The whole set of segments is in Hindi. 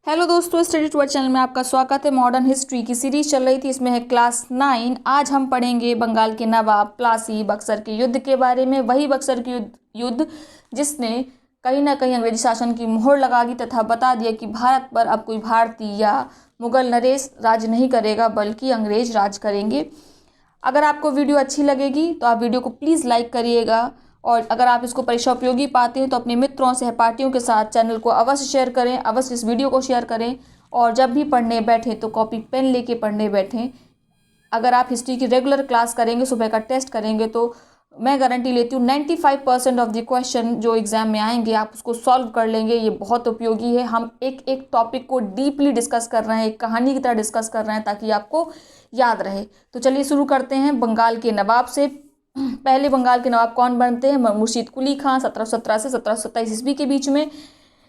हेलो दोस्तों, स्टडी टूर चैनल में आपका स्वागत है। मॉडर्न हिस्ट्री की सीरीज चल रही थी, इसमें है क्लास 9। आज हम पढ़ेंगे बंगाल के नवाब प्लासी बक्सर के युद्ध के बारे में। वही बक्सर के युद्ध जिसने कहीं ना कहीं अंग्रेजी शासन की मोहर लगा दी तथा बता दिया कि भारत पर अब कोई भारतीय या मुगल नरेश राज नहीं करेगा बल्कि अंग्रेज राज करेंगे। अगर आपको वीडियो अच्छी लगेगी तो आप वीडियो को प्लीज़ लाइक करिएगा, और अगर आप इसको परीक्षा उपयोगी पाते हैं तो अपने मित्रों सहपाठियों के साथ चैनल को अवश्य शेयर करें, अवश्य इस वीडियो को शेयर करें। और जब भी पढ़ने बैठें तो कॉपी पेन लेके पढ़ने बैठें। अगर आप हिस्ट्री की रेगुलर क्लास करेंगे, सुबह का टेस्ट करेंगे, तो मैं गारंटी लेती हूँ 95% ऑफ द क्वेश्चन जो एग्जाम में आएंगे आप उसको सॉल्व कर लेंगे। ये बहुत उपयोगी है। हम एक एक टॉपिक को डीपली डिस्कस कर रहे हैं, एक कहानी की तरह डिस्कस कर रहे हैं ताकि आपको याद रहे। तो चलिए शुरू करते हैं बंगाल के नवाब से। पहले बंगाल के नवाब कौन बनते हैं? मुर्शीद कुली खां 1717 से 1727 ईस्वी के बीच में।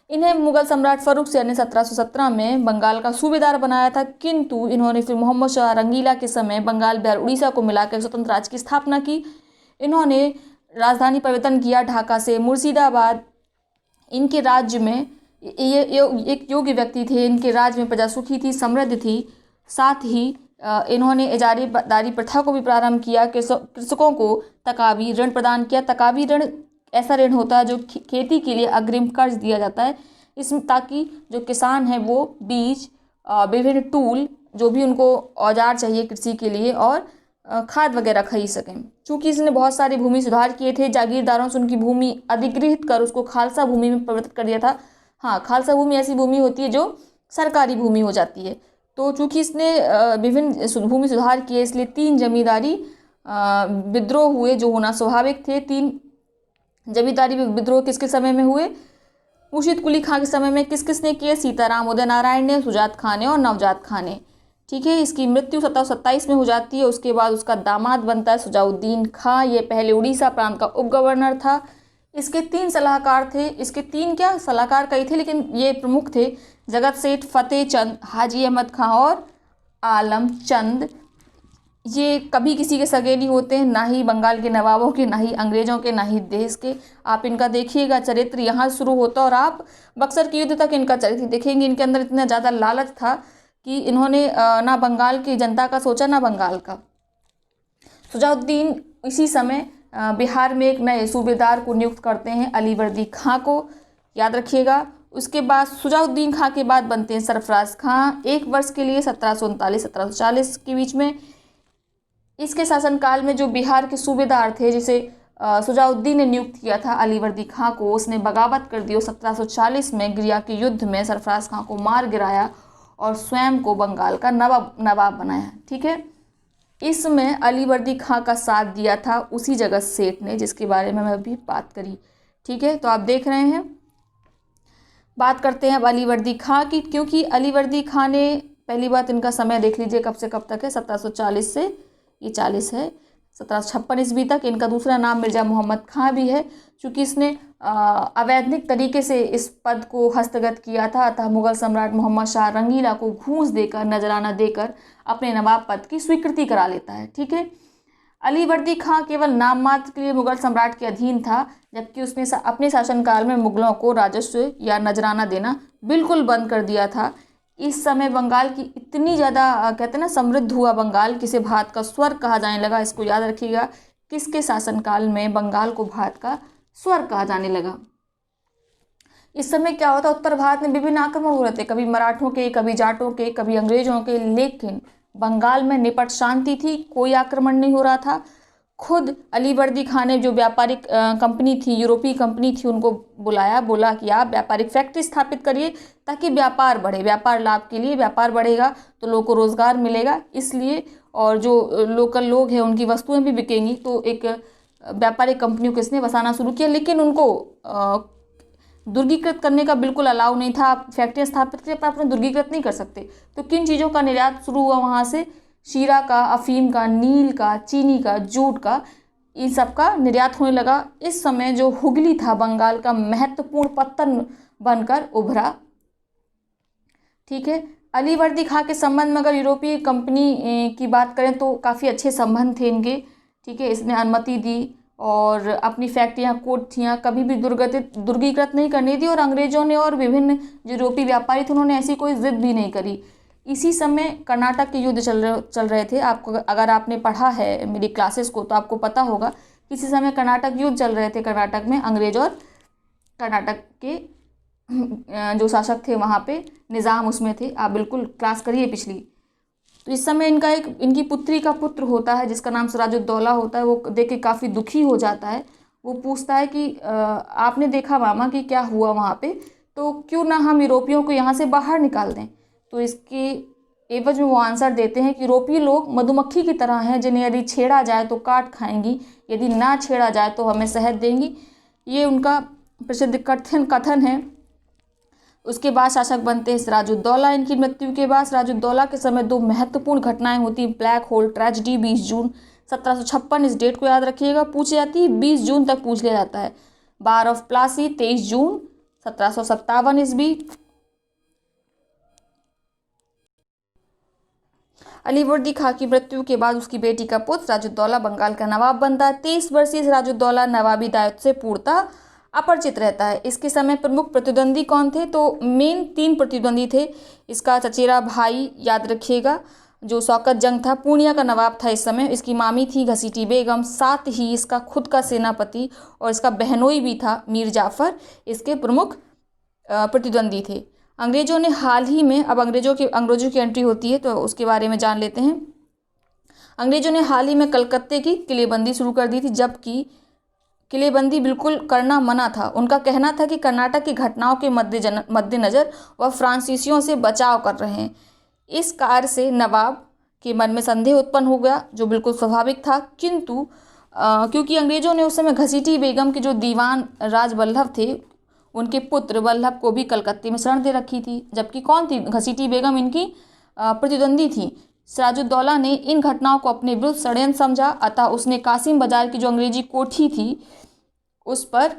इन्हें मुगल सम्राट फारूक सियार ने 1717 में बंगाल का सूबेदार बनाया था, किंतु इन्होंने फिर मोहम्मद शाह रंगीला के समय बंगाल बिहार उड़ीसा को मिलाकर स्वतंत्र राज्य की स्थापना की। इन्होंने राजधानी परिवर्तन किया ढाका से मुर्शिदाबाद। इनके राज्य में ये एक योग्य व्यक्ति थे। इनके राज्य में प्रजा सुखी थी, समृद्ध थी। साथ ही इन्होंने इजारादारी प्रथा को भी प्रारंभ किया। कृषकों को तकावी ऋण प्रदान किया। तकावी ऋण ऐसा ऋण होता है जो खेती के लिए अग्रिम कर्ज दिया जाता है, इसमें ताकि जो किसान है वो बीज, विभिन्न टूल, जो भी उनको औजार चाहिए कृषि के लिए, और खाद वगैरह खरीद सकें। चूँकि इसने बहुत सारे भूमि सुधार किए थे, जागीरदारों से उनकी भूमि अधिग्रहित कर उसको खालसा भूमि में परिवर्तित कर दिया था। हाँ, खालसा भूमि ऐसी भूमि होती है जो सरकारी भूमि हो जाती है। तो चूँकि इसने विभिन्न भूमि सुधार किए, इसलिए 3 जमींदारी विद्रोह हुए जो होना स्वाभाविक थे। 3 जमींदारी विद्रोह किसके समय में हुए? मुर्शीद कुली खां के समय में। किस किस ने किए? सीताराम उदय नारायण ने, सुजात खान ने और नवजात खान ने। ठीक है। इसकी मृत्यु 1727 में हो जाती है। उसके बाद उसका दामाद बनता है सुजाउद्दीन खां। ये पहले उड़ीसा प्रांत का उप गवर्नर था। इसके 3 सलाहकार थे। इसके 3 क्या सलाहकार कई थे, लेकिन ये प्रमुख थे: जगत सेठ, फतेह चंद, हाजी अहमद खां और आलम चंद। ये कभी किसी के सगे नहीं होते हैं, ना ही बंगाल के नवाबों के, ना ही अंग्रेजों के, ना ही देश के। आप इनका देखिएगा चरित्र, यहाँ शुरू होता और आप बक्सर के युद्ध तक इनका चरित्र देखेंगे। इनके अंदर इतना ज़्यादा लालच था कि इन्होंने ना बंगाल की जनता का सोचा ना बंगाल का। सुजाउद्दीन इसी समय बिहार में एक नए सूबेदार को नियुक्त करते हैं, अलीवर्दी खां को, याद रखिएगा। उसके बाद सुजाउद्दीन खां के बाद बनते हैं सरफराज खां, 1 वर्ष के लिए 1739-1740 के बीच में। इसके शासनकाल में जो बिहार के सूबेदार थे, जिसे सुजाउद्दीन ने नियुक्त किया था अलीवर्दी खां को, उसने बगावत कर दी। 1740 में ग्रिया के युद्ध में सरफराज खां को मार गिराया और स्वयं को बंगाल का नवाब बनाया। ठीक है। इसमें अलीवर्दी खां का साथ दिया था उसी जगत सेठ ने, जिसके बारे में मैं अभी बात करी। ठीक है। तो आप देख रहे हैं, बात करते हैं अब अलीवर्दी खां की, क्योंकि अलीवर्दी खां ने, पहली बात इनका समय देख लीजिए कब से कब तक है, 1740 से ये 40 है, 1756 ईस्वी तक। इनका दूसरा नाम मिर्जा मोहम्मद खां भी है, क्योंकि इसने अवैधानिक तरीके से इस पद को हस्तगत किया था। अतः मुगल सम्राट मोहम्मद शाह रंगीला को घूस देकर, नजराना देकर अपने नवाब पद की स्वीकृति करा लेता है। ठीक है। अलीवर्दी खां केवल नाम मात्र के लिए मुगल सम्राट के अधीन था, जबकि उसने अपने शासनकाल में मुगलों को राजस्व या नजराना देना बिल्कुल बंद कर दिया था। इस समय बंगाल की इतनी ज़्यादा कहते हैं ना समृद्ध हुआ बंगाल, किसे भारत का स्वर्ग कहा जाने लगा। इसको याद रखिएगा, किसके शासनकाल में बंगाल को भारत का स्वर्ग कहा जाने लगा। इस समय क्या होता, उत्तर भारत में विभिन्न आक्रमण हो रहे थे, कभी मराठों के, कभी जाटों के, कभी अंग्रेजों के, लेकिन बंगाल में निपट शांति थी, कोई आक्रमण नहीं हो रहा था। खुद अलीवर्दी खां ने जो व्यापारिक कंपनी थी, यूरोपीय कंपनी थी, उनको बुलाया, बोला कि आप व्यापारिक फैक्ट्री स्थापित करिए ताकि व्यापार बढ़े, व्यापार लाभ के लिए। व्यापार बढ़ेगा तो लोगों को रोजगार मिलेगा, इसलिए, और जो लोकल लोग हैं उनकी वस्तुएं भी बिकेंगी। तो एक व्यापारिक कंपनियों को इसने बसाना शुरू किया, लेकिन उनको दुर्गीकृत करने का बिल्कुल अलाउ नहीं था। आप फैक्ट्रियाँ स्थापित करिए पर आप उन्हें दुर्गीकृत नहीं कर सकते। तो किन चीज़ों का निर्यात शुरू हुआ वहाँ से? शीरा का, अफीम का, नील का, चीनी का, जूट का, इन सब का निर्यात होने लगा। इस समय जो हुगली था बंगाल का महत्वपूर्ण पत्तन बनकर उभरा। ठीक है। अलीवर्दी खां के संबंध में अगर यूरोपीय कंपनी की बात करें तो काफ़ी अच्छे संबंध थे इनके। ठीक है। इसने अनुमति दी और अपनी फैक्ट्रियाँ, कोठियाँ कभी भी दुर्गीकृत नहीं करनी थी। और अंग्रेजों ने और विभिन्न जो यूरोपीय व्यापारी थे उन्होंने ऐसी कोई जिद भी नहीं करी। इसी समय कर्नाटक के युद्ध चल रहे थे। आपको, अगर आपने पढ़ा है मेरी क्लासेस को, तो आपको पता होगा किसी समय कर्नाटक युद्ध चल रहे थे कर्नाटक में, अंग्रेज और कर्नाटक के जो शासक थे वहाँ पे निज़ाम उसमें थे। आप बिल्कुल क्लास करिए पिछली। तो इस समय इनकी पुत्री का पुत्र होता है जिसका नाम सिराजुद्दौला होता है। वो देख के काफ़ी दुखी हो जाता है। वो पूछता है कि आपने देखा मामा कि क्या हुआ वहाँ पे, तो क्यों ना हम यूरोपियों को यहाँ से बाहर निकाल दें। तो इसके एवज में वो आंसर देते हैं कि यूरोपीय लोग मधुमक्खी की तरह हैं, जिन्हें यदि छेड़ा जाए तो काट खाएंगी, यदि ना छेड़ा जाए तो हमें शहद देंगी। ये उनका प्रसिद्ध कथन है। उसके बाद शासक बनते हैं सिराजुद्दौला। इनकी मृत्यु के बाद सिराजुद्दौला के समय दो महत्वपूर्ण घटनाएं होती हैं। ब्लैक होल ट्रेजेडी 20 जून 1756, इस डेट को याद रखिएगा, पूछी जाती है, 20 जून तक पूछ लिया जाता है। बार ऑफ प्लासी 23 जून 1757 ईस्वी। अलीवर्दी खां की मृत्यु के बाद उसकी बेटी का पुत्र सिराजुद्दौला बंगाल का नवाब बनता है। 23 वर्षीय सिराजुद्दौला नवाबी दायित्व से पूर्णतः अपरिचित रहता है। इसके समय प्रमुख प्रतिद्वंदी कौन थे, तो मेन 3 प्रतिद्वंदी थे। इसका चचेरा भाई याद रखिएगा जो शौकत जंग था, पूर्णिया का नवाब था इस समय। इसकी मामी थी घसीटी बेगम, साथ ही इसका खुद का सेनापति और इसका बहनोई भी था मीर जाफर, इसके प्रमुख प्रतिद्वंदी थे। अंग्रेजों ने हाल ही में, अब अंग्रेजों की एंट्री होती है तो उसके बारे में जान लेते हैं। अंग्रेजों ने हाल ही में कलकत्ते की किलेबंदी शुरू कर दी थी, जबकि किलेबंदी बिल्कुल करना मना था। उनका कहना था कि कर्नाटक की घटनाओं के मद्देनज़र वह फ्रांसीसियों से बचाव कर रहे हैं। इस कार्य से नवाब के मन में संदेह उत्पन्न हो गया, जो बिल्कुल स्वाभाविक था। किंतु क्योंकि अंग्रेजों ने उस समय घसीटी बेगम के जो दीवान राज वल्लभ थे, उनके पुत्र वल्लभ को भी कलकत्ते में शरण दे रखी थी, जबकि कौन थी, घसीटी बेगम इनकी प्रतिद्वंदी थी। सिराजुद्दौला ने इन घटनाओं को अपने विरुद्ध षड्यंत्र समझा, अतः उसने कासिम बाजार की जो अंग्रेजी कोठी थी उस पर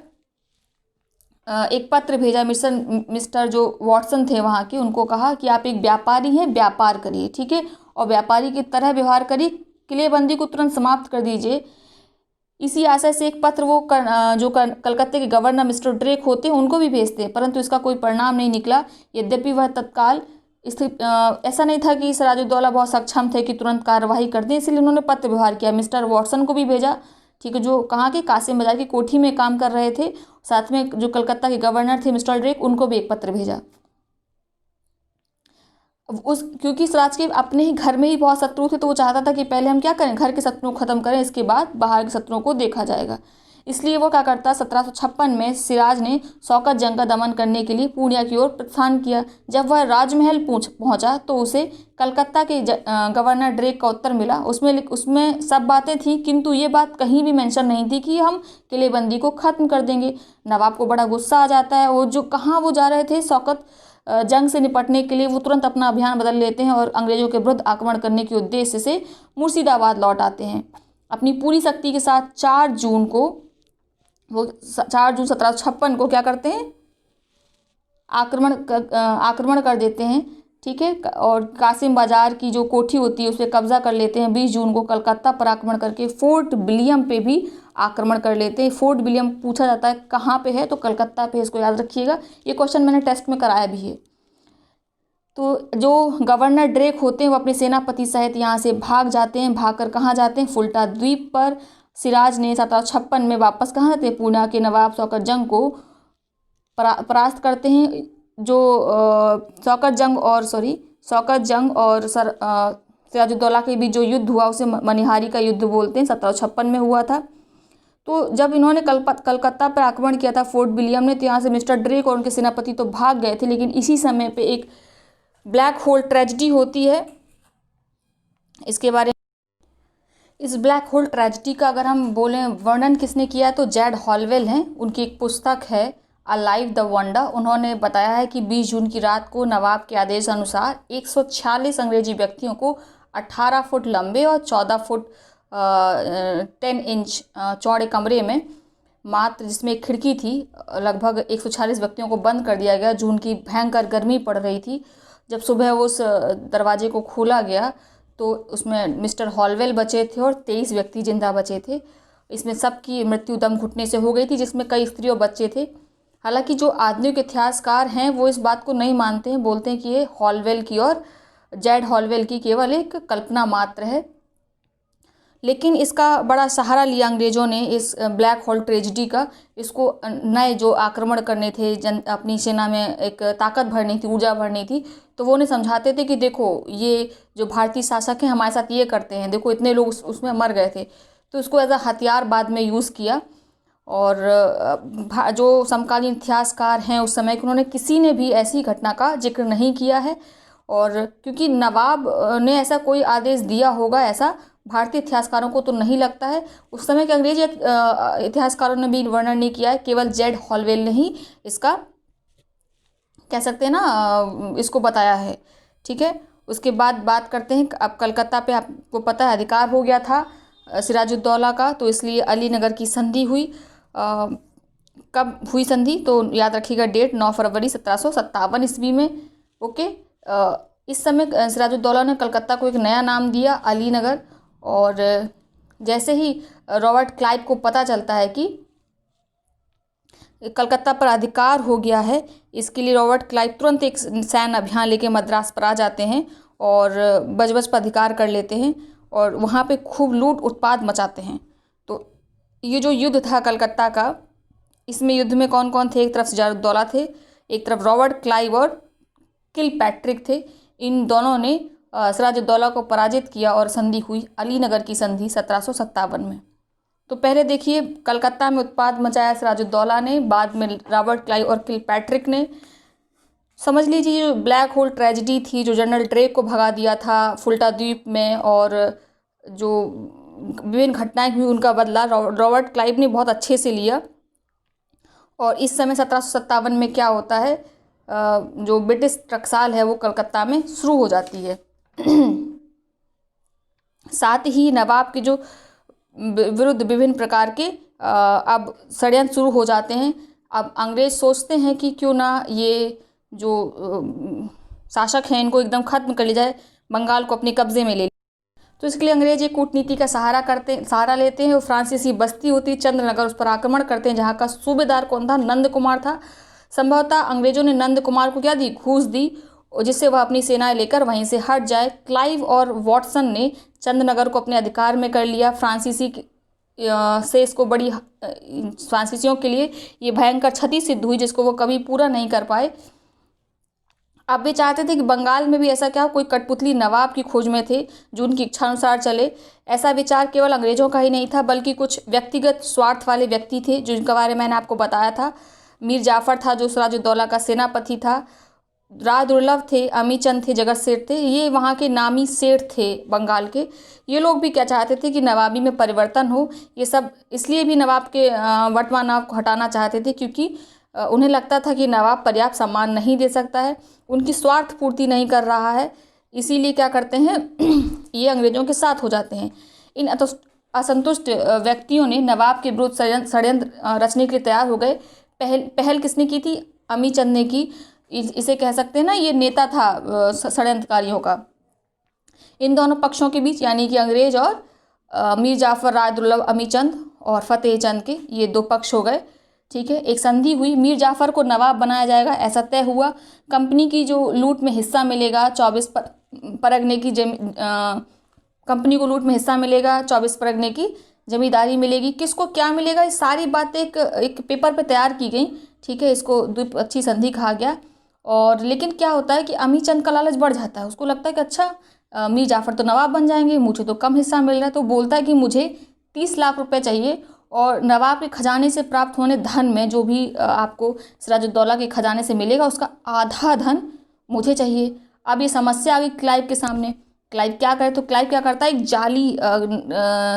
एक पत्र भेजा। मिस्टर जो वॉटसन थे वहाँ के, उनको कहा कि आप एक व्यापारी हैं, व्यापार करिए, ठीक है, और व्यापारी की तरह व्यवहार करिए, किलेबंदी को तुरंत समाप्त कर दीजिए। इसी आशय से एक पत्र वो कलकत्ते के गवर्नर मिस्टर ड्रेक होते हैं उनको भी भेजते हैं, परंतु इसका कोई परिणाम नहीं निकला। यद्यपि वह तत्काल ऐसा नहीं था कि सिराजुद्दौला बहुत सक्षम थे कि तुरंत कार्रवाई कर दें, इसलिए उन्होंने पत्र व्यवहार किया। मिस्टर वॉटसन को भी भेजा, ठीक है, जो कहाँ के कासिम बाजार की कोठी में काम कर रहे थे। साथ में जो कलकत्ता के गवर्नर थे मिस्टर ड्रेक, उनको भी एक पत्र भेजा। क्योंकि सिराज के अपने ही घर में ही बहुत शत्रु थे, तो वो चाहता था कि पहले हम क्या करें, घर के शत्रुओं को खत्म करें, इसके बाद बाहर के शत्रुओं को देखा जाएगा। इसलिए वो क्या करता, 1756 में सिराज ने शौकत जंग का दमन करने के लिए पूर्णिया की ओर प्रस्थान किया। जब वह राजमहल पहुंचा तो उसे कलकत्ता के गवर्नर ड्रेक का उत्तर मिला। उसमें सब बातें थी, किंतु ये बात कहीं भी मेंशन नहीं थी कि हम किलेबंदी को ख़त्म कर देंगे। नवाब को बड़ा गुस्सा आ जाता है। वो जो कहाँ वो जा रहे थे शौकत जंग से निपटने के लिए, वो तुरंत अपना अभियान बदल लेते हैं और अंग्रेजों के विरुद्ध आक्रमण करने के उद्देश्य से मुर्शिदाबाद लौट आते हैं। अपनी पूरी शक्ति के साथ 4 जून 1756 को क्या करते हैं, आक्रमण कर देते हैं, ठीक है, और कासिम बाजार की जो कोठी होती है उस पर कब्जा कर लेते हैं। 20 जून को कलकत्ता पर आक्रमण करके फोर्ट विलियम पे भी आक्रमण कर लेते हैं। फोर्ट विलियम पूछा जाता है कहाँ पे है, तो कलकत्ता पे, इसको याद रखिएगा, ये क्वेश्चन मैंने टेस्ट में कराया भी है। तो जो गवर्नर ड्रेक होते हैं वो अपने सेनापति सहित यहाँ से भाग जाते हैं। भागकर कहाँ जाते हैं, फुल्टा द्वीप पर। सिराज ने 1756 में वापस कहाँ जाते हैं, पूर्णिया के नवाब शौकत जंग को परास्त करते हैं। जो शौकत जंग और सिराजुद्दौला के बीच जो युद्ध हुआ उसे मनिहारी का युद्ध बोलते हैं, 1756 में हुआ था। तो जब इन्होंने कलकत्ता पर आक्रमण किया था फोर्ट विलियम ने, तो यहाँ से मिस्टर ड्रेक और उनके सेनापति तो भाग गए थे, लेकिन इसी समय पे एक ब्लैक होल ट्रेजेडी होती है। इसके बारे में, इस ब्लैक होल ट्रेजेडी का अगर हम बोलें वर्णन किसने किया तो जेड हॉलवेल हैं। उनकी एक पुस्तक है अलाइव द वंडर। उन्होंने बताया है कि 20 जून की रात को नवाब के आदेश अनुसार 146 अंग्रेजी व्यक्तियों को 18 फुट लंबे और 14 फुट 10 इंच चौड़े कमरे में, मात्र जिसमें एक खिड़की थी, लगभग 146 व्यक्तियों को बंद कर दिया गया। जून की भयंकर गर्मी पड़ रही थी। जब सुबह उस दरवाजे को खोला गया तो उसमें मिस्टर हॉलवेल बचे थे और 23 व्यक्ति जिंदा बचे थे। इसमें सबकी मृत्यु दम घुटने से हो गई थी, जिसमें कई स्त्री और बच्चे थे। हालांकि जो आधुनिक इतिहासकार हैं वो इस बात को नहीं मानते हैं, बोलते हैं कि ये हॉलवेल की और जेड हॉलवेल की केवल एक कल्पना मात्र है। लेकिन इसका बड़ा सहारा लिया अंग्रेज़ों ने इस ब्लैक होल ट्रेजिडी का। इसको नए जो आक्रमण करने थे, अपनी सेना में एक ताकत भरनी थी, ऊर्जा भरनी थी, तो वो उन्हें समझाते थे कि देखो ये जो भारतीय शासक हैं हमारे साथ ये करते हैं, देखो इतने लोग उसमें मर गए थे। तो इसको एज अ हथियार बाद में यूज़ किया। और जो समकालीन इतिहासकार हैं उस समय के, उन्होंने किसी ने भी ऐसी घटना का जिक्र नहीं किया है। और क्योंकि नवाब ने ऐसा कोई आदेश दिया होगा, ऐसा भारतीय इतिहासकारों को तो नहीं लगता है। उस समय के अंग्रेजी इतिहासकारों ने भी वर्णन नहीं किया है, केवल जेड हॉलवेल ने ही इसका कह सकते हैं ना इसको बताया है। ठीक है, उसके बाद बात करते हैं अब कलकत्ता पे। आपको पता है अधिकार हो गया था सिराजुद्दौला का, तो इसलिए अलीनगर की संधि हुई। कब हुई संधि तो याद रखिएगा डेट, 9 फरवरी 1757 ईस्वी में। ओके, इस समय सिराजुद्दौला ने कलकत्ता को एक नया नाम दिया, अलीनगर। और जैसे ही रॉबर्ट क्लाइव को पता चलता है कि कलकत्ता पर अधिकार हो गया है, इसके लिए रॉबर्ट क्लाइव तुरंत एक सैन्य अभियान लेके मद्रास पर आ जाते हैं और बजबज पर अधिकार कर लेते हैं और वहाँ पे खूब लूट उत्पाद मचाते हैं। तो ये जो युद्ध था कलकत्ता का, इसमें युद्ध में कौन कौन थे? एक तरफ सिराजुद्दौला थे, एक तरफ रॉबर्ट क्लाइव और किलपैट्रिक थे। इन दोनों ने सिराजुद्दौला को पराजित किया और संधि हुई, अलीनगर की संधि 1757 में। तो पहले देखिए कलकत्ता में उत्पाद मचाया सिराजुद्दौला ने, बाद में रॉबर्ट क्लाइव और किलपैट्रिक ने। समझ लीजिए जो ब्लैक होल ट्रेजिडी थी, जो जनरल ड्रेक को भगा दिया था फुल्टा द्वीप में, और जो विभिन्न घटनाएं हुई उनका बदला रॉबर्ट क्लाइव ने बहुत अच्छे से लिया। और इस समय 1757 में क्या होता है, जो ब्रिटिश टकसाल है वो कलकत्ता में शुरू हो जाती है। साथ ही नवाब के जो विरुद्ध विभिन्न प्रकार के अब षड्यंत्र शुरू हो जाते हैं। अब अंग्रेज सोचते हैं कि क्यों ना ये जो शासक हैं इनको एकदम खत्म कर लिया जाए, बंगाल को अपने कब्जे में ले। तो इसके लिए अंग्रेज एक कूटनीति का सहारा लेते हैं और फ्रांसीसी बस्ती होती चंद्रनगर, उस पर आक्रमण करते हैं, जहाँ का सूबेदार कौन था? नंद कुमार था। संभवतः अंग्रेजों ने नंद कुमार को क्या दी? घूस दी, जिससे वह अपनी सेनाएं लेकर वहीं से हट जाए। क्लाइव और वॉटसन ने चंद्रनगर को अपने अधिकार में कर लिया। फ्रांसीसी से इसको बड़ी फ्रांसीसियों के लिए ये भयंकर क्षति सिद्ध हुई, जिसको वो कभी पूरा नहीं कर पाए। अब वे चाहते थे कि बंगाल में भी ऐसा क्या कोई कठपुतली नवाब की खोज में थे जो उनकी इच्छा अनुसार चले। ऐसा विचार केवल अंग्रेजों का ही नहीं था, बल्कि कुछ व्यक्तिगत स्वार्थ वाले व्यक्ति थे जिनके बारे में मैंने आपको बताया था। मीर जाफ़र था जो सिराजुद्दौला का सेनापति था, राय दुर्लभ थे, अमीचंद थे, जगत सेठ थे, ये वहाँ के नामी सेठ थे बंगाल के। ये लोग भी क्या चाहते थे कि नवाबी में परिवर्तन हो। ये सब इसलिए भी नवाब के वर्तमान नवाब को हटाना चाहते थे क्योंकि उन्हें लगता था कि नवाब पर्याप्त सम्मान नहीं दे सकता है, उनकी स्वार्थ पूर्ति नहीं कर रहा है। इसीलिए क्या करते हैं ये अंग्रेजों के साथ हो जाते हैं। इन असंतुष्ट व्यक्तियों ने नवाब के विरुद्ध षड्यंत्र रचने के लिए तैयार हो गए। पहल किसने की थी? अमीचंद ने की। इसे कह सकते हैं ना, ये नेता था षड्यंत्रकारियों का। इन दोनों पक्षों के बीच यानी कि अंग्रेज और मीर जाफ़र, राय दुर्लभ, अमीचंद और फतेह चंद के ये दो पक्ष हो गए। ठीक है, एक संधि हुई, मीर जाफ़र को नवाब बनाया जाएगा ऐसा तय हुआ। कंपनी की जो लूट में हिस्सा मिलेगा 24 परगने की कंपनी को लूट में हिस्सा मिलेगा, 24 परगने की जमींदारी मिलेगी। किसको क्या मिलेगा, ये सारी बातें एक पेपर पे तैयार की गई। ठीक है, इसको द्विपक्षीय संधि कहा गया। और लेकिन क्या होता है कि अमीचंद का लालच बढ़ जाता है, उसको लगता है कि अच्छा मीर जाफ़र तो नवाब बन जाएंगे, मुझे तो कम हिस्सा मिल रहा है। तो बोलता है कि मुझे 30 लाख रुपए चाहिए और नवाब के खजाने से प्राप्त होने धन में जो भी आपको सिराजुद्दौला के खजाने से मिलेगा उसका आधा धन मुझे चाहिए। अब ये समस्या आ गई क्लाइव के सामने। क्लाइव क्या करे? तो क्लाइव क्या करता है, एक जाली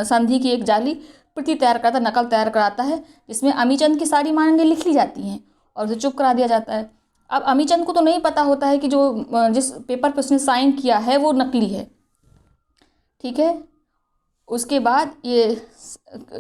संधि की एक जाली प्रति तैयार करता, नकल तैयार कराता है, जिसमें अमीचंद की सारी मांगें लिख ली जाती हैं और उसे चुप करा दिया जाता है। अब अमीचंद को तो नहीं पता होता है कि जो जिस पेपर पर उसने साइन किया है वो नकली है। ठीक है, उसके बाद ये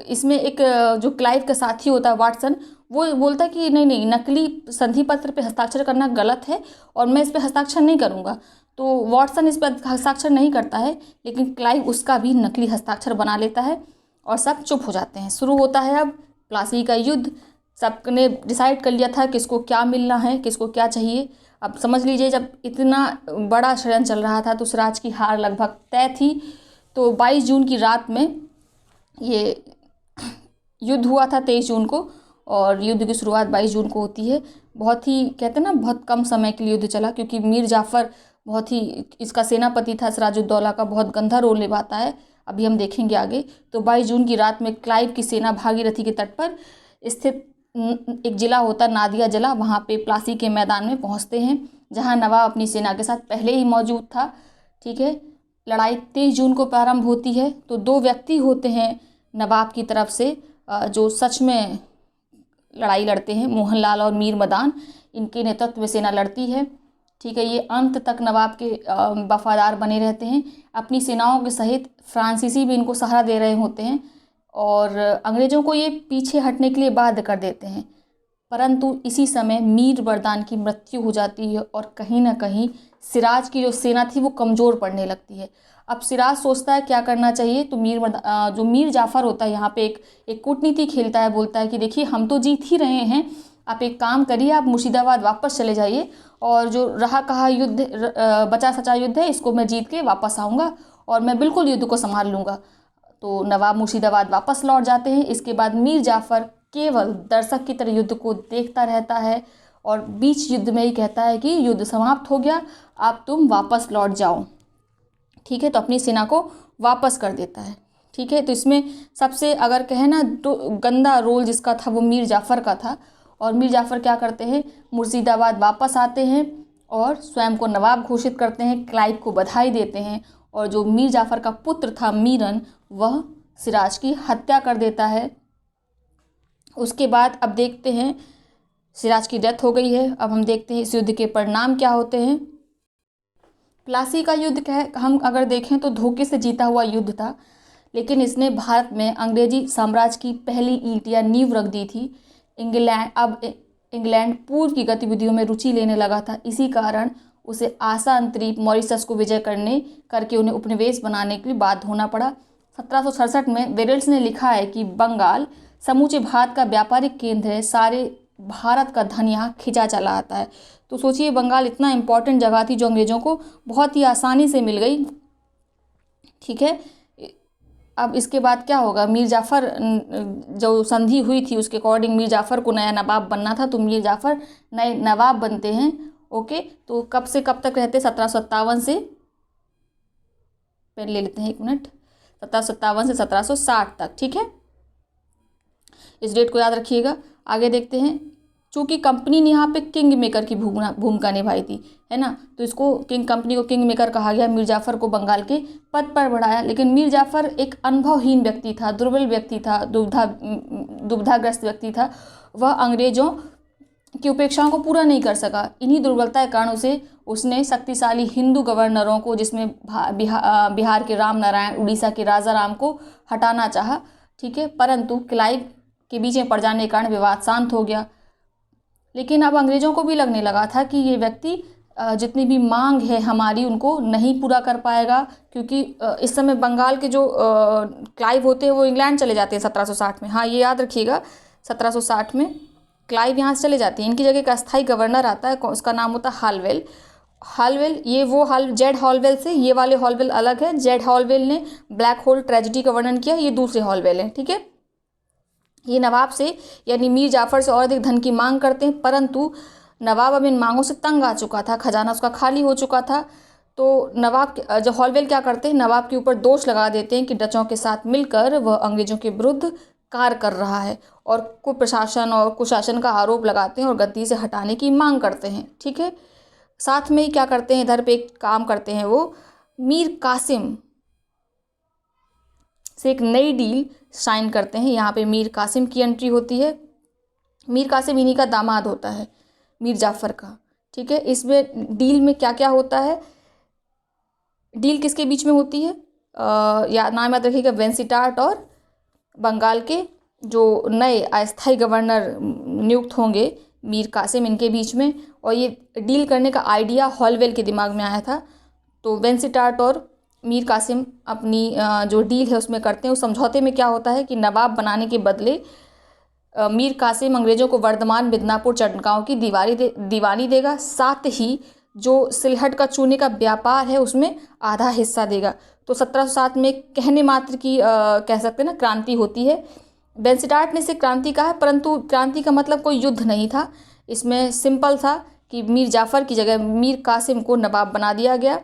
इसमें एक जो क्लाइव का साथी होता है वाटसन, वो बोलता है कि नहीं नहीं, नकली संधि पत्र पे हस्ताक्षर करना गलत है और मैं इस पे हस्ताक्षर नहीं करूँगा। तो वाटसन इस पर हस्ताक्षर नहीं करता है, लेकिन क्लाइव उसका भी नकली हस्ताक्षर बना लेता है और सब चुप हो जाते हैं। शुरू होता है अब प्लासी का युद्ध। सबने डिसाइड कर लिया था किसको क्या मिलना है, किसको क्या चाहिए। अब समझ लीजिए जब इतना बड़ा षड्यंत्र चल रहा था तो सिराज की हार लगभग तय थी। तो 22 जून की रात में ये युद्ध हुआ था, 23 जून को, और युद्ध की शुरुआत 22 जून को होती है। बहुत ही कहते हैं ना बहुत कम समय के लिए युद्ध चला, क्योंकि मीर जाफ़र बहुत ही इसका सेनापति था, सिराजुद्दौला का बहुत गंदा रोल निभाता है, अभी हम देखेंगे आगे। तो 22 जून की रात में क्लाइव की सेना भागीरथी के तट पर स्थित एक जिला होता नादिया जिला, वहाँ पे प्लासी के मैदान में पहुँचते हैं, जहाँ नवाब अपनी सेना के साथ पहले ही मौजूद था। ठीक है, लड़ाई 23 जून को प्रारंभ होती है। तो 2 व्यक्ति होते हैं नवाब की तरफ से जो सच में लड़ाई लड़ते हैं, मोहनलाल और मीर मदान, इनके नेतृत्व में सेना लड़ती है। ठीक है, ये अंत तक नवाब के वफादार बने रहते हैं। अपनी सेनाओं के सहित फ्रांसीसी भी इनको सहारा दे रहे होते हैं और अंग्रेज़ों को ये पीछे हटने के लिए बाध्य कर देते हैं। परंतु इसी समय मीर बरदान की मृत्यु हो जाती है और कहीं ना कहीं सिराज की जो सेना थी वो कमज़ोर पड़ने लगती है। अब सिराज सोचता है क्या करना चाहिए, तो जो मीर जाफ़र होता है यहाँ पे एक कूटनीति खेलता है, बोलता है कि देखिए हम तो जीत ही रहे हैं, आप एक काम करिए, आप मुर्शिदाबाद वापस चले जाइए और जो रहा कहा युद्ध बचा सचा युद्ध है इसको मैं जीत के वापस आऊँगा और मैं बिल्कुल युद्ध को संभाल लूँगा। तो नवाब मुर्शिदाबाद वापस लौट जाते हैं। इसके बाद मीर जाफ़र केवल दर्शक की तरह युद्ध को देखता रहता है और बीच युद्ध में ही कहता है कि युद्ध समाप्त हो गया, अब तुम वापस लौट जाओ। ठीक है, तो अपनी सेना को वापस कर देता है। ठीक है, तो इसमें सबसे अगर कहें ना तो गंदा रोल जिसका था वो मीर जाफ़र का था। और मीर जाफ़र क्या करते हैं, मुर्शिदाबाद वापस आते हैं और स्वयं को नवाब घोषित करते हैं, क्लाइव को बधाई देते हैं और जो मीर जाफ़र का पुत्र था मीरन, वह सिराज की हत्या कर देता है। उसके बाद अब देखते हैं सिराज की डेथ हो गई है। अब हम देखते हैं इस युद्ध के परिणाम क्या होते हैं। प्लासी का युद्ध हम अगर देखें तो धोखे से जीता हुआ युद्ध था, लेकिन इसने भारत में अंग्रेजी साम्राज्य की पहली ईंट या नींव रख दी थी। इंग्लैंड पूर्व की गतिविधियों में रुचि लेने लगा था। इसी कारण उसे आशा अंतरीप मॉरिशस को विजय करके उन्हें उपनिवेश बनाने के लिए बाध्य होना पड़ा। 1767 में वेरेल्स ने लिखा है कि बंगाल समूचे भारत का व्यापारिक केंद्र है, सारे भारत का धन यहाँ खिंचा चला आता है। तो सोचिए बंगाल इतना इम्पोर्टेंट जगह थी जो अंग्रेज़ों को बहुत ही आसानी से मिल गई। ठीक है, अब इसके बाद क्या होगा, मीर जाफ़र जो संधि हुई थी उसके अकॉर्डिंग मीर जाफ़र को नया नवाब बनना था, तो मीर जाफ़र नए नवाब बनते हैं। ओके, तो कब से कब तक रहते, 1757 से, पेन ले लेते हैं 1 मिनट, 1757 से 1760 तक। ठीक है, इस डेट को याद रखिएगा। आगे देखते हैं, चूँकि कंपनी ने यहाँ पे किंग मेकर की भूमिका निभाई थी, है ना, तो इसको कंपनी को किंग मेकर कहा गया। मीर जाफ़र को बंगाल के पद पर बढ़ाया, लेकिन मीर जाफ़र एक अनुभवहीन व्यक्ति था, दुर्बल व्यक्ति था, दुविधाग्रस्त व्यक्ति था। वह अंग्रेज़ों की उपेक्षाओं को पूरा नहीं कर सका। इन्हीं दुर्बलता के कारण उसने शक्तिशाली हिंदू गवर्नरों को, जिसमें बिहार के राम नारायण, उड़ीसा के राजा राम को हटाना चाहा। ठीक है, परंतु क्लाइव के बीच में पड़ जाने के कारण विवाद शांत हो गया। लेकिन अब अंग्रेज़ों को भी लगने लगा था कि ये व्यक्ति जितनी भी मांग है हमारी उनको नहीं पूरा कर पाएगा, क्योंकि इस समय बंगाल के जो क्लाइव होते हैं वो इंग्लैंड चले जाते हैं 1760 में। हाँ, ये याद रखिएगा, 1760 में क्लाइव यहाँ से चले जाते हैं। इनकी जगह एक अस्थायी गवर्नर आता है, उसका नाम होता है हालवेल। ये वो जेड हॉलवेल से, ये वाले हॉलवेल अलग है। जेड हॉलवेल ने ब्लैक होल ट्रेजेडी का वर्णन किया, ये दूसरे हॉलवेल हैं। ठीक है, ये नवाब से यानी मीर जाफ़र से और अधिक धन की मांग करते हैं, परंतु नवाब अब इन मांगों से तंग आ चुका था, खजाना उसका खाली हो चुका था। तो नवाब जो हॉलवेल क्या करते हैं, नवाब के ऊपर दोष लगा देते हैं कि डचों के साथ मिलकर वह अंग्रेज़ों के विरुद्ध कार्य कर रहा है और कुप्रशासन और कुशासन का आरोप लगाते हैं और गद्दी से हटाने की मांग करते हैं। ठीक है, साथ में ही क्या करते हैं, इधर पे एक काम करते हैं, वो मीर कासिम से एक नई डील साइन करते हैं। यहाँ पे मीर कासिम की एंट्री होती है। मीर कासिम इन्हीं का दामाद होता है, मीर जाफ़र का। ठीक है, इसमें डील में क्या क्या होता है, डील किसके बीच में होती है, या नाम याद रखिएगा, वेंसिटार्ट और बंगाल के जो नए अस्थायी गवर्नर नियुक्त होंगे मीर कासिम, इनके बीच में। और ये डील करने का आइडिया हॉलवेल के दिमाग में आया था। तो वेंसिटार्ट और मीर कासिम अपनी जो डील है उसमें करते हैं। उस समझौते में क्या होता है कि नवाब बनाने के बदले मीर कासिम अंग्रेज़ों को वर्धमान, मिदनापुर, चटगांव की दीवानी देगा। साथ ही जो सिलहट का चूने का व्यापार है उसमें आधा हिस्सा देगा। तो 1707 में कहने मात्र की कह सकते हैं ना क्रांति होती है। बेंसिटार्ट ने इसे क्रांति कहा है, परंतु क्रांति का मतलब कोई युद्ध नहीं था। इसमें सिंपल था कि मीर जाफ़र की जगह मीर कासिम को नवाब बना दिया गया।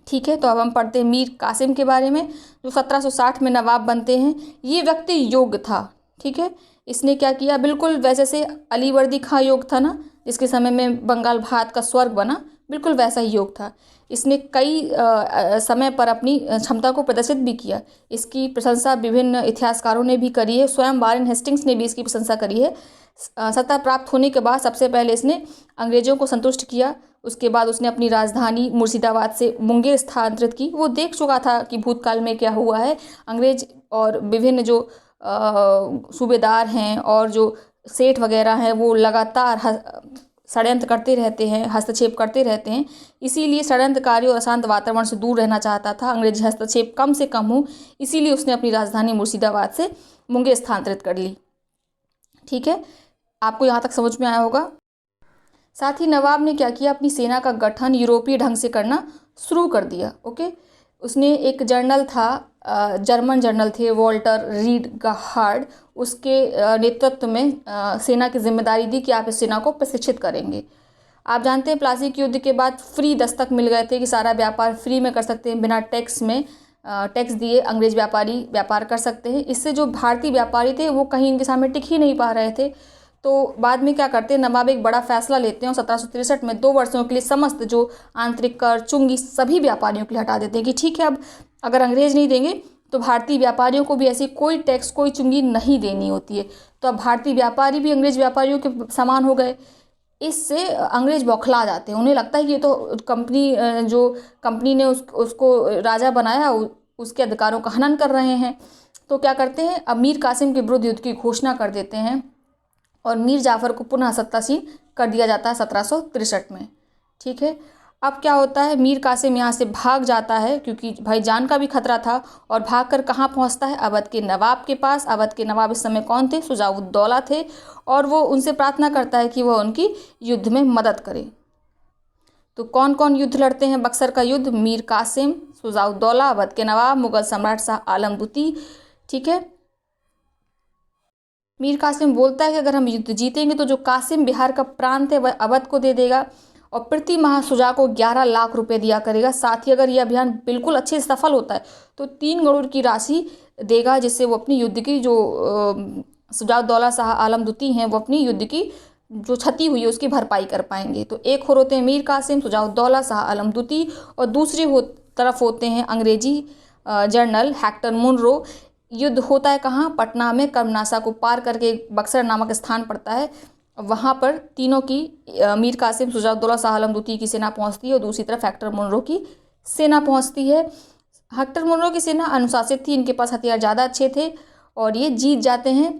ठीक है, तो अब हम पढ़ते हैं मीर कासिम के बारे में, जो 1760 में नवाब बनते हैं। ये व्यक्ति योग्य था। ठीक है, इसने क्या किया, बिल्कुल वैसे से अलीवर्दी खां योग था ना, जिसके समय में बंगाल भारत का स्वर्ग बना, बिल्कुल वैसा ही योग था। इसने कई समय पर अपनी क्षमता को प्रदर्शित भी किया। इसकी प्रशंसा विभिन्न इतिहासकारों ने भी करी है। स्वयं वारेन हेस्टिंग्स ने भी इसकी प्रशंसा करी है। सत्ता प्राप्त होने के बाद सबसे पहले इसने अंग्रेजों को संतुष्ट किया। उसके बाद उसने अपनी राजधानी मुर्शिदाबाद से मुंगेर स्थानांतरित की। वो देख चुका था कि भूतकाल में क्या हुआ है। अंग्रेज और विभिन्न जो सूबेदार हैं और जो सेठ वगैरह हैं वो लगातार षड्यंत्र करते रहते हैं, हस्तक्षेप करते रहते हैं। इसीलिए षड्यंत्रकारियों और अशांत वातावरण से दूर रहना चाहता था। अंग्रेजी हस्तक्षेप कम से कम हो, इसीलिए उसने अपनी राजधानी मुर्शिदाबाद से मुंगेर स्थानांतरित कर ली। ठीक है, आपको यहाँ तक समझ में आया होगा। साथ ही नवाब ने क्या किया, अपनी सेना का गठन यूरोपीय ढंग से करना शुरू कर दिया। ओके, उसने एक जर्नल था, जर्मन जर्नल थे वॉल्टर रीड गाहार्ड, उसके नेतृत्व में सेना की जिम्मेदारी दी कि आप इस सेना को प्रशिक्षित करेंगे। आप जानते हैं प्लासी के युद्ध के बाद फ्री दस्तक मिल गए थे कि सारा व्यापार फ्री में कर सकते हैं, बिना टैक्स में, टैक्स दिए अंग्रेज व्यापारी व्यापार कर सकते हैं। इससे जो भारतीय व्यापारी थे वो कहीं इनके सामने टिक ही नहीं पा रहे थे। तो बाद में क्या करते हैं, नवाब एक बड़ा फैसला लेते हैं और 1763 में 2 वर्षों के लिए समस्त जो आंतरिक कर, चुंगी सभी व्यापारियों के लिए हटा देते हैं कि ठीक है, अब अगर अंग्रेज नहीं देंगे तो भारतीय व्यापारियों को भी ऐसी कोई टैक्स, कोई चुंगी नहीं देनी होती है। तो अब भारतीय व्यापारी भी अंग्रेज व्यापारियों के समान हो गए। इससे अंग्रेज बौखला जाते हैं। उन्हें लगता है कि ये तो कंपनी, जो कंपनी ने उसको राजा बनाया, उसके अधिकारों का हनन कर रहे हैं। तो क्या करते हैं, अब मीर कासिम के विरुद्ध युद्ध की घोषणा कर देते हैं और मीर जाफ़र को पुनः सत्तासीन कर दिया जाता है 1763 में। ठीक है, अब क्या होता है, मीर कासिम यहाँ से भाग जाता है क्योंकि भाई जान का भी खतरा था, और भागकर कहाँ पहुँचता है, अवध के नवाब के पास। अवध के नवाब इस समय कौन थे, शुजाउद्दौला थे, और वो उनसे प्रार्थना करता है कि वह उनकी युद्ध में मदद करे। तो कौन कौन युद्ध लड़ते हैं बक्सर का युद्ध, मीर कासिम, शुजाउद्दौला, अवध के नवाब, मुगल सम्राट शाह आलम द्वितीय। ठीक है, मीर कासिम बोलता है कि अगर हम युद्ध जीतेंगे तो जो कासिम बिहार का प्रांत है वह अवध को दे देगा और प्रति माह शुजा को 11 लाख रुपए दिया करेगा। साथ ही अगर यह अभियान बिल्कुल अच्छे से सफल होता है तो 3 करोड़ की राशि देगा, जिससे वो अपनी युद्ध की जो शुजाउद्दौला शाह आलम द्वितीय हैं वो अपनी युद्ध की जो क्षति हुई है उसकी भरपाई कर पाएंगे। तो एक और होते हैं मीर कासिम, शुजाउद्दौला शाह आलम द्वितीय, और दूसरी तरफ होते हैं अंग्रेजी जनरल हेक्टर मुनरो। युद्ध होता है कहाँ, पटना में। कर्मनासा को पार करके बक्सर नामक स्थान पड़ता है, वहाँ पर तीनों की मीर कासिम, शुजाउद्दौला शाह आलम द्वितीय की सेना पहुँचती है और दूसरी तरफ हेक्टर मुनरो की सेना पहुँचती है। हेक्टर मुनरो की सेना अनुशासित थी, इनके पास हथियार ज़्यादा अच्छे थे और ये जीत जाते हैं।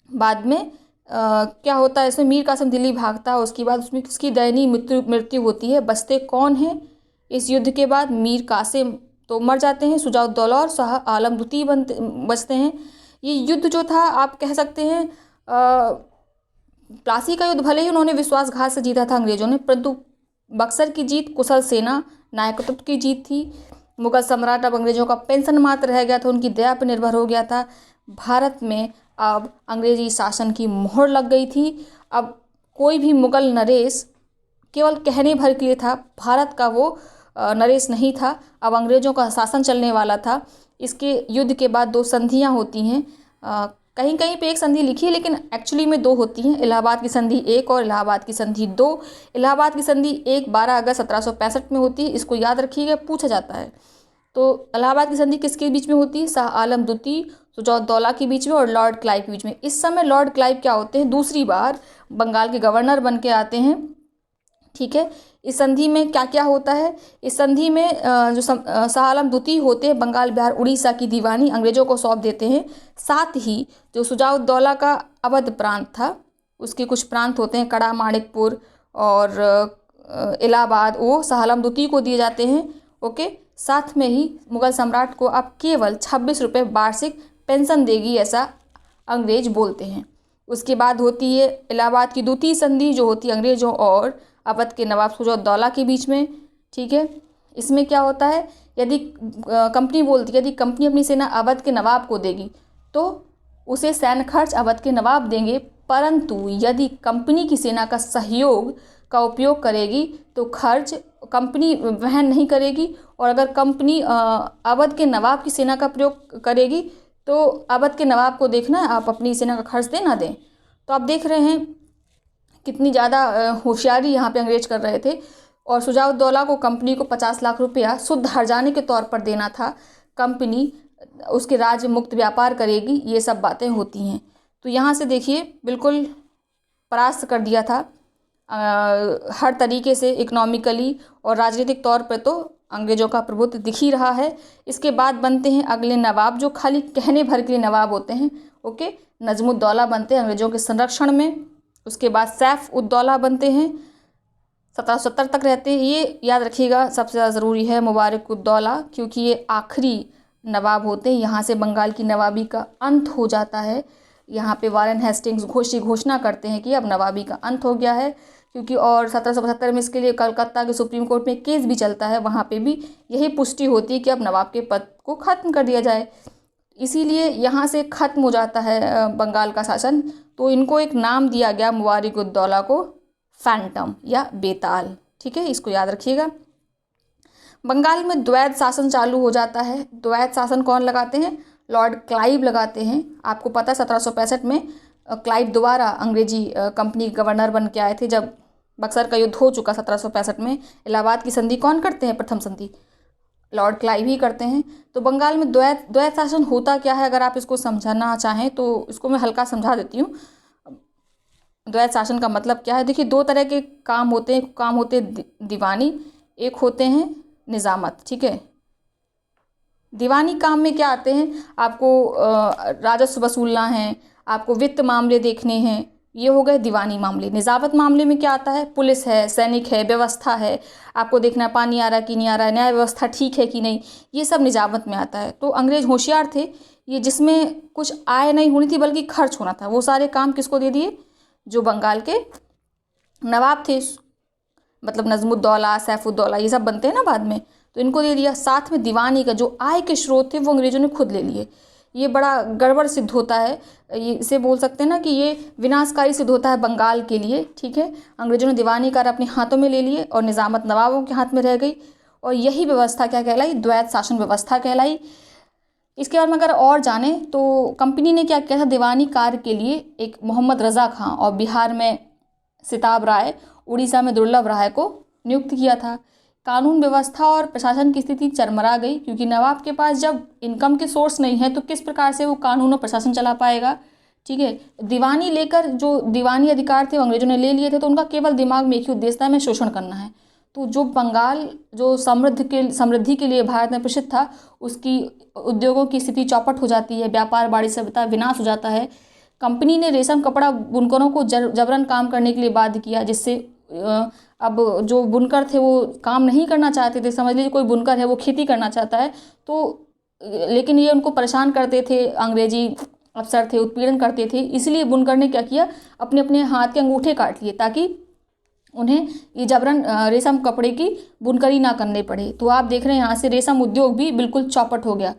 बाद में क्या होता है, इसमें मीर कासिम दिल्ली भागता है, उसके बाद उसमें किसकी दयनीय मृत्यु होती है। बचते कौन हैं इस युद्ध के बाद, मीर कासिम तो मर जाते हैं, शुजाउद्दौला और शाह आलम द्वितीय बचते हैं। ये युद्ध जो था आप कह सकते हैं प्लासी का युद्ध भले ही उन्होंने विश्वासघात से जीता था अंग्रेजों ने, परंतु बक्सर की जीत कुशल सेना नायकत्व की जीत थी। मुगल सम्राट अब अंग्रेजों का पेंशन मात्र रह गया था, उनकी दया पर निर्भर हो गया था। भारत में अब अंग्रेजी शासन की मोहर लग गई थी। अब कोई भी मुगल नरेश केवल कहने भर के लिए था, भारत का वो नरेश नहीं था। अब अंग्रेजों का शासन चलने वाला था। इसके युद्ध के बाद 2 संधियाँ होती हैं, कहीं कहीं पे एक संधि लिखी है लेकिन एक्चुअली में 2 होती हैं। इलाहाबाद की संधि 1 और इलाहाबाद की संधि 2। इलाहाबाद की संधि 1 12 अगस्त 1765 में होती है, इसको याद रखिएगा, पूछा जाता है। तो इलाहाबाद की संधि किसके बीच में होती है, शाह आलम द्वितीय, शुजाउद्दौला के बीच में और लॉर्ड क्लाइव के बीच में। इस समय लॉर्ड क्लाइव क्या होते हैं, दूसरी बार बंगाल के गवर्नर बन के आते हैं। ठीक है, इस संधि में क्या क्या होता है, इस संधि में जो शाह आलम द्वितीय होते हैं बंगाल, बिहार, उड़ीसा की दीवानी अंग्रेजों को सौंप देते हैं। साथ ही जो शुजाउद्दौला का अवध प्रांत था, उसके कुछ प्रांत होते हैं, कड़ा, माणिकपुर और इलाहाबाद, वो शाह आलम द्वितीय को दिए जाते हैं। ओके। साथ में ही मुगल सम्राट को अब केवल 26 रुपये वार्षिक पेंशन देगी, ऐसा अंग्रेज बोलते हैं। उसके बाद होती है इलाहाबाद की द्वितीय संधि, जो होती है अंग्रेजों और अवध के नवाब शुजा-उद-दौला के बीच में, ठीक है। इसमें क्या होता है, यदि कंपनी बोलती है यदि कंपनी अपनी सेना अवध के नवाब को देगी तो उसे सैन्य खर्च अवध के नवाब देंगे, परंतु यदि कंपनी की सेना का सहयोग का उपयोग करेगी तो खर्च कंपनी वहन नहीं करेगी, और अगर कंपनी अवध के नवाब की सेना का प्रयोग करेगी तो अवध के नवाब को देखना है, आप अपनी सेना का खर्च दें ना दें। तो आप देख रहे हैं कितनी ज़्यादा होशियारी यहाँ पे अंग्रेज कर रहे थे। और शुजा-उद-दौला को कंपनी को 50 लाख रुपया शुद्ध हर्जाने के तौर पर देना था, कंपनी उसके राज्य मुक्त व्यापार करेगी, ये सब बातें होती हैं। तो यहाँ से देखिए बिल्कुल परास्त कर दिया था हर तरीके से, इकोनॉमिकली और राजनीतिक तौर पर तो अंग्रेज़ों का प्रभुत्व दिख ही रहा है। इसके बाद बनते हैं अगले नवाब, जो खाली कहने भर के लिए नवाब होते हैं, ओके। नजमुद्दौला बनते हैं अंग्रेज़ों के संरक्षण में। उसके बाद सैफ-उद-दौला बनते हैं, 1770 तक रहते हैं। ये याद रखिएगा, सबसे ज़्यादा ज़रूरी है मुबारक-उद-दौला, क्योंकि ये आखिरी नवाब होते हैं। यहाँ से बंगाल की नवाबी का अंत हो जाता है। यहाँ पे वारेन हेस्टिंग्स घोषणा करते हैं कि अब नवाबी का अंत हो गया है, क्योंकि और 1775 में इसके लिए कलकत्ता के सुप्रीम कोर्ट में केस भी चलता है, वहाँ पे भी यही पुष्टि होती है कि अब नवाब के पद को ख़त्म कर दिया जाए। इसीलिए यहाँ से ख़त्म हो जाता है बंगाल का शासन। तो इनको एक नाम दिया गया मुबारक-उद-दौला को, फैंटम या बेताल, ठीक है, इसको याद रखिएगा। बंगाल में द्वैध शासन चालू हो जाता है। द्वैध शासन कौन लगाते हैं, लॉर्ड क्लाइव लगाते हैं। आपको पता है 1765 में क्लाइव दोबारा अंग्रेजी कंपनी गवर्नर बन के आए थे, जब बक्सर का युद्ध हो चुका 1765 में। इलाहाबाद की संधि कौन करते हैं, प्रथम संधि लॉर्ड क्लाइव ही करते हैं। तो बंगाल में द्वैध शासन होता क्या है, अगर आप इसको समझना चाहें तो इसको मैं हल्का समझा देती हूँ। द्वैध शासन का मतलब क्या है, देखिए दो तरह के काम होते हैं, काम होते हैं दीवानी, एक होते हैं निज़ामत, ठीक है। दीवानी काम में क्या आते हैं, आपको राजस्व वसूलना है, आपको वित्त मामले देखने हैं, ये हो गए दीवानी मामले। निज़ामत मामले में क्या आता है, पुलिस है, सैनिक है, व्यवस्था है, आपको देखना है पानी आ रहा है कि नहीं आ रहा है, न्याय व्यवस्था ठीक है कि नहीं, ये सब निज़ामत में आता है। तो अंग्रेज होशियार थे, ये जिसमें कुछ आय नहीं होनी थी बल्कि खर्च होना था, वो सारे काम किसको दे दिए, जो बंगाल के नवाब थे, मतलब नजमुद्दौला, सैफुद्दौला, ये सब बनते हैं ना बाद में, तो इनको दे दिया। साथ में दीवानी का जो आय के स्रोत थे वो अंग्रेजों ने खुद ले लिए। ये बड़ा गड़बड़ सिद्ध होता है, ये इसे बोल सकते हैं ना कि ये विनाशकारी सिद्ध होता है बंगाल के लिए, ठीक है। अंग्रेजों ने दीवानी कार अपने हाथों में ले लिए और निज़ामत नवाबों के हाथ में रह गई, और यही व्यवस्था क्या कहलाई, द्वैध शासन व्यवस्था कहलाई। इसके बारे में अगर और जाने तो कंपनी ने क्या किया था, दीवानी कार्य के लिए एक मोहम्मद रज़ा खां और बिहार में सिताब राय, उड़ीसा में दुर्लभ राय को नियुक्त किया था। कानून व्यवस्था और प्रशासन की स्थिति चरमरा गई, क्योंकि नवाब के पास जब इनकम के सोर्स नहीं है तो किस प्रकार से वो कानून और प्रशासन चला पाएगा, ठीक है। दीवानी लेकर जो दीवानी अधिकार थे वो अंग्रेजों ने ले लिए थे, तो उनका केवल दिमाग में एक ही उद्देश्य था, में शोषण करना है। तो जो बंगाल जो समृद्धि के लिए भारत में प्रसिद्ध था, उसकी उद्योगों की स्थिति चौपट हो जाती है, व्यापार वाणिज्य सभ्यता विनाश हो जाता है। कंपनी ने रेशम कपड़ा बुनकरों को जबरन काम करने के लिए बाध्य किया, जिससे अब जो बुनकर थे वो काम नहीं करना चाहते थे। समझ लीजिए कोई बुनकर है वो खेती करना चाहता है, तो लेकिन ये उनको परेशान करते थे, अंग्रेजी अफसर थे, उत्पीड़न करते थे। इसलिए बुनकर ने क्या किया, अपने अपने हाथ के अंगूठे काट लिए ताकि उन्हें ये जबरन रेशम कपड़े की बुनकरी ना करने पड़े। तो आप देख रहे हैं यहाँ से रेशम उद्योग भी बिल्कुल चौपट हो गया।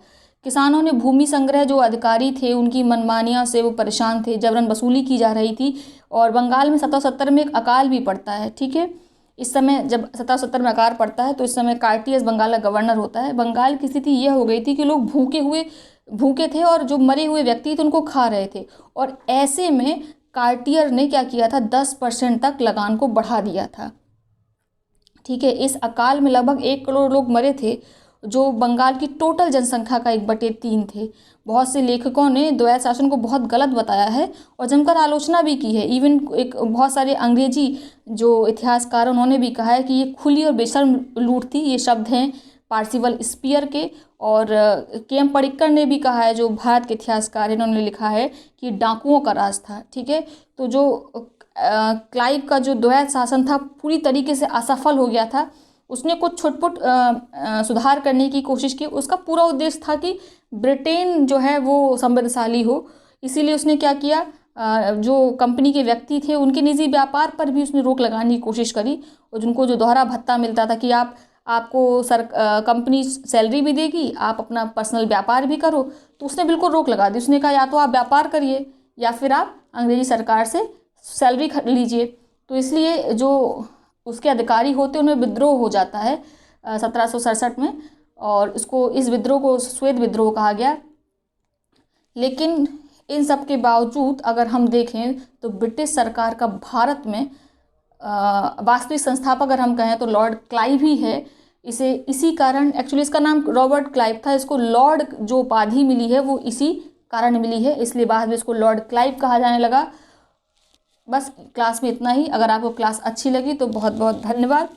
किसानों ने भूमि संग्रह जो अधिकारी थे उनकी मनमानियाँ से वो परेशान थे, जबरन वसूली की जा रही थी। और बंगाल में 1770 में एक अकाल भी पड़ता है, ठीक है। इस समय जब 1770 में अकाल पड़ता है तो इस समय कार्टियस बंगाल का गवर्नर होता है। बंगाल की स्थिति यह हो गई थी कि लोग भूखे थे और जो मरे हुए व्यक्ति थे उनको खा रहे थे, और ऐसे में कार्टियर ने क्या किया था, 10% तक लगान को बढ़ा दिया था, ठीक है। इस अकाल में लगभग 1 करोड़ लोग मरे थे, जो बंगाल की टोटल जनसंख्या का 1/3 थे। बहुत से लेखकों ने द्वैध शासन को बहुत गलत बताया है और जमकर आलोचना भी की है। इवन एक बहुत सारे अंग्रेजी जो इतिहासकार उन्होंने भी कहा है कि ये खुली और बेशर्म लूट थी। ये शब्द हैं पार्सिवल स्पीयर के, और के.एम. पडिक्कर ने भी कहा है, जो भारत के इतिहासकार हैं, इन्होंने लिखा है कि डाकुओं का राज था, ठीक है। तो जो क्लाइव का जो द्वैध शासन था पूरी तरीके से असफल हो गया था, उसने कुछ छुटपुट सुधार करने की कोशिश की। उसका पूरा उद्देश्य था कि ब्रिटेन जो है वो समृद्धशाली हो। इसीलिए उसने क्या किया, जो कंपनी के व्यक्ति थे उनके निजी व्यापार पर भी उसने रोक लगाने की कोशिश करी। और जिनको जो दोहरा भत्ता मिलता था कि आपको कंपनी सैलरी भी देगी, आप अपना पर्सनल व्यापार भी करो, तो उसने बिल्कुल रोक लगा दी। उसने कहा या तो आप व्यापार करिए या फिर आप अंग्रेजी सरकार से सैलरी लीजिए। तो इसलिए जो उसके अधिकारी होते हैं उनमें विद्रोह हो जाता है 1767 में, और इस विद्रोह को श्वेत विद्रोह कहा गया। लेकिन इन सब के बावजूद अगर हम देखें तो ब्रिटिश सरकार का भारत में वास्तविक संस्थापक अगर हम कहें तो लॉर्ड क्लाइव ही है। इसी कारण, एक्चुअली इसका नाम रॉबर्ट क्लाइव था, इसको लॉर्ड जो उपाधि मिली है वो इसी कारण मिली है, इसलिए बाद में इसको लॉर्ड क्लाइव कहा जाने लगा। बस क्लास में इतना ही। अगर आपको क्लास अच्छी लगी तो बहुत बहुत धन्यवाद।